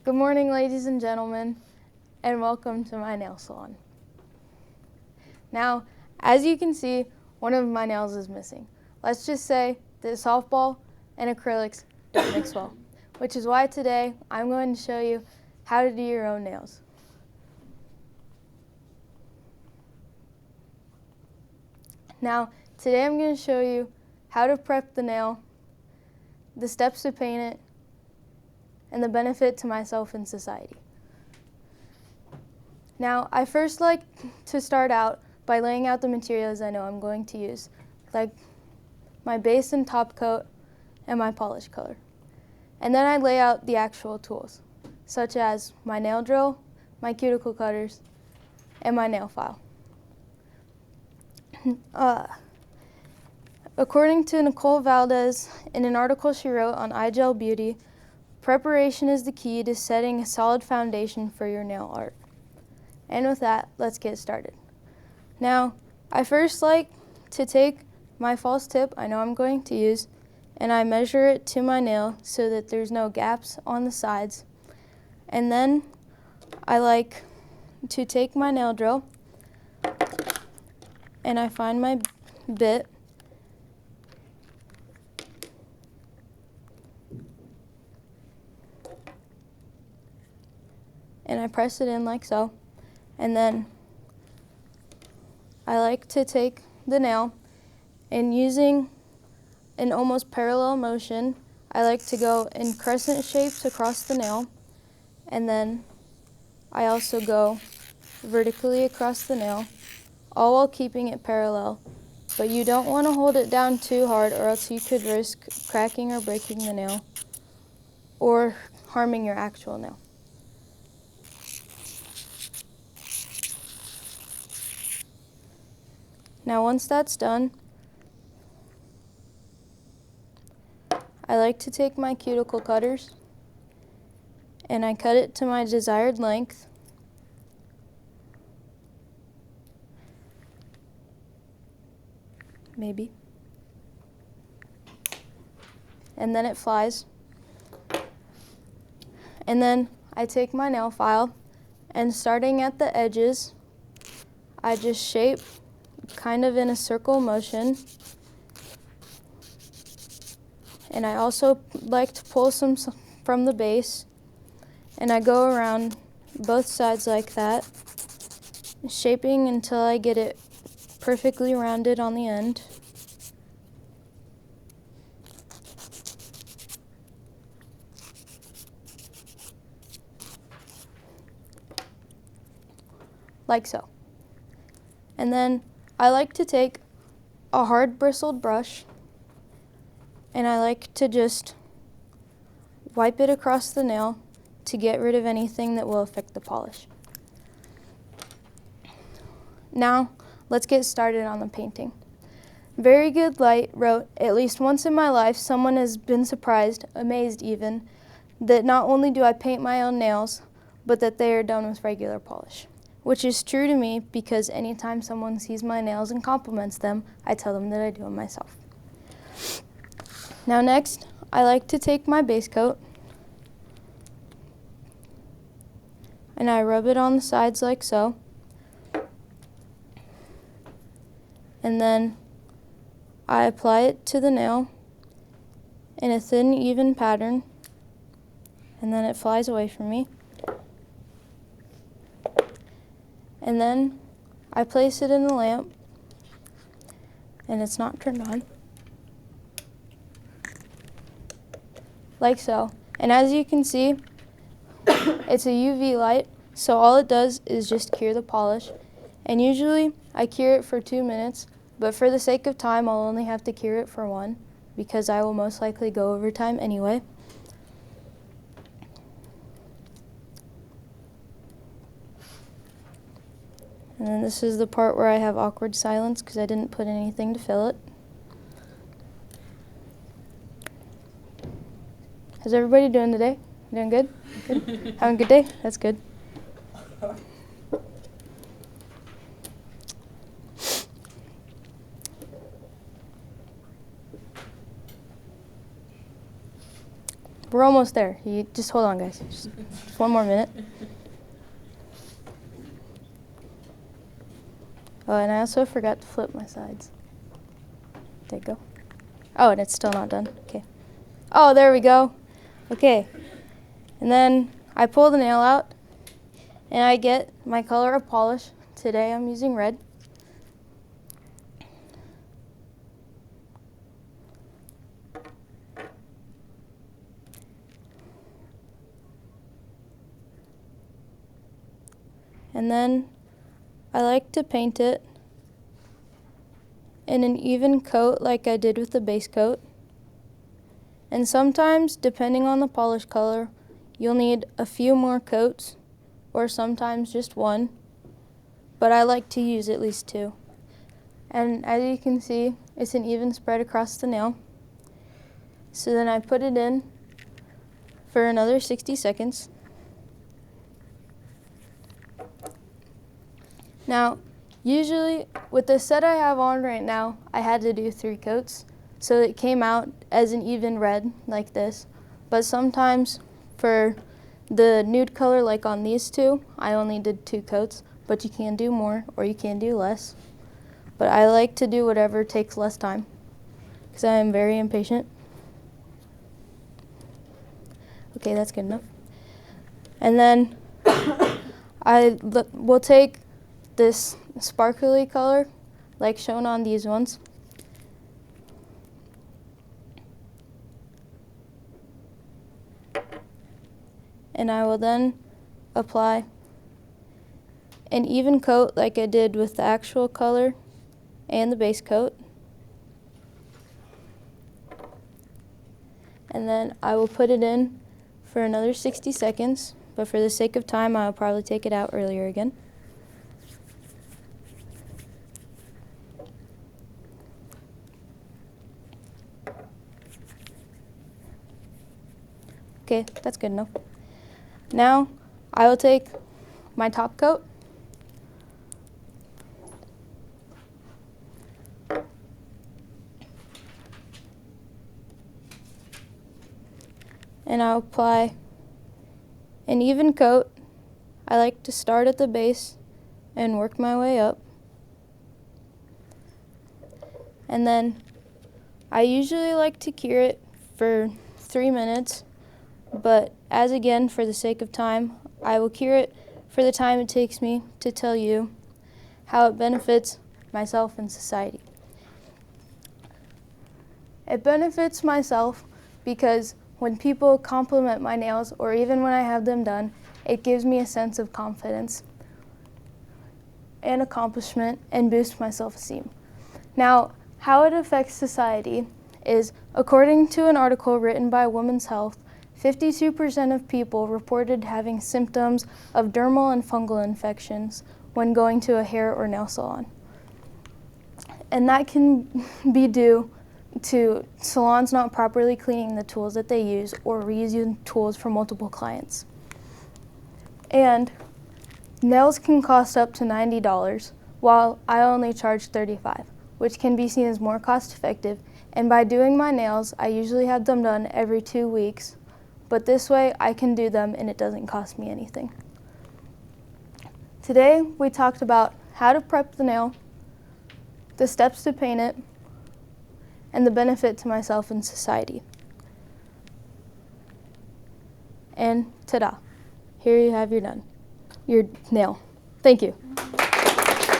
Good morning, ladies and gentlemen, and welcome to my nail salon. Now, as you can see, one of my nails is missing. Let's just say that softball and acrylics don't mix well, which is why today I'm going to show you how to do your own nails. Now, today I'm going to show you how to prep the nail, the steps to paint it, and the benefit to myself and society. Now, I first like to start out by laying out the materials I know I'm going to use, like my base and top coat and my polish color. And then I lay out the actual tools, such as my nail drill, my cuticle cutters, and my nail file. According to Nicole Valdez, in an article she wrote on iGel Beauty, preparation is the key to setting a solid foundation for your nail art. And with that, let's get started. Now, I first like to take my false tip I know I'm going to use, and I measure it to my nail so that there's no gaps on the sides. And then I like to take my nail drill and I find my bit and I press it in like so. And then I like to take the nail and using an almost parallel motion, I like to go in crescent shapes across the nail, and then I also go vertically across the nail, all while keeping it parallel. But you don't want to hold it down too hard or else you could risk cracking or breaking the nail or harming your actual nail. Now once that's done, I like to take my cuticle cutters and I cut it to my desired length. Maybe. And then it flies. And then I take my nail file and starting at the edges, I just shape kind of in a circle motion. And I also like to pull some from the base, and I go around both sides like that, shaping until I get it perfectly rounded on the end. Like so. And then I like to take a hard bristled brush and I like to just wipe it across the nail to get rid of anything that will affect the polish. Now, let's get started on the painting. Very Good Light wrote, "At least once in my life, someone has been surprised, amazed even, that not only do I paint my own nails, but that they are done with regular polish." Which is true to me because anytime someone sees my nails and compliments them, I tell them that I do them myself. Now next, I like to take my base coat and I rub it on the sides like so. And then I apply it to the nail in a thin, even pattern, and then it flies away from me. And then I place it in the lamp, and it's not turned on, like so. And as you can see, it's a UV light, so all it does is just cure the polish. And usually I cure it for 2 minutes, but for the sake of time, I'll only have to cure it for 1 because I will most likely go over time anyway. And then this is the part where I have awkward silence because I didn't put anything to fill it. How's everybody doing today? Doing good? Good? Having a good day? That's good. We're almost there. You just hold on, guys. Just 1 more minute. Oh, and I also forgot to flip my sides. There you go. Oh, and it's still not done. Okay. Oh, there we go. Okay. And then I pull the nail out, and I get my color of polish. Today I'm using red. And then I like to paint it in an even coat like I did with the base coat. And sometimes, depending on the polish color, you'll need a few more coats or sometimes just one, but I like to use at least 2. And as you can see, it's an even spread across the nail. So then I put it in for another 60 seconds. Now, usually with the set I have on right now, I had to do 3 coats, so it came out as an even red like this. But sometimes for the nude color like on these 2, I only did 2 coats, but you can do more or you can do less. But I like to do whatever takes less time because I am very impatient. Okay, that's good enough. And then we'll take this sparkly color like shown on these ones. And I will then apply an even coat like I did with the actual color and the base coat. And then I will put it in for another 60 seconds, but for the sake of time, I'll probably take it out earlier again. Okay, that's good enough. Now, I will take my top coat and I'll apply an even coat. I like to start at the base and work my way up. And then I usually like to cure it for 3 minutes, but as again, for the sake of time, I will cure it for the time it takes me to tell you how it benefits myself and society. It benefits myself because when people compliment my nails, or even when I have them done, it gives me a sense of confidence and accomplishment and boosts my self-esteem. Now, how it affects society is, according to an article written by Women's Health, 52% of people reported having symptoms of dermal and fungal infections when going to a hair or nail salon. And that can be due to salons not properly cleaning the tools that they use or reusing tools for multiple clients. And nails can cost up to $90, while I only charge $35, which can be seen as more cost effective. And by doing my nails, I usually have them done every 2 weeks, but this way I can do them and it doesn't cost me anything. Today we talked about how to prep the nail, the steps to paint it, and the benefit to myself and society. And ta-da, here you have your nail. Thank you.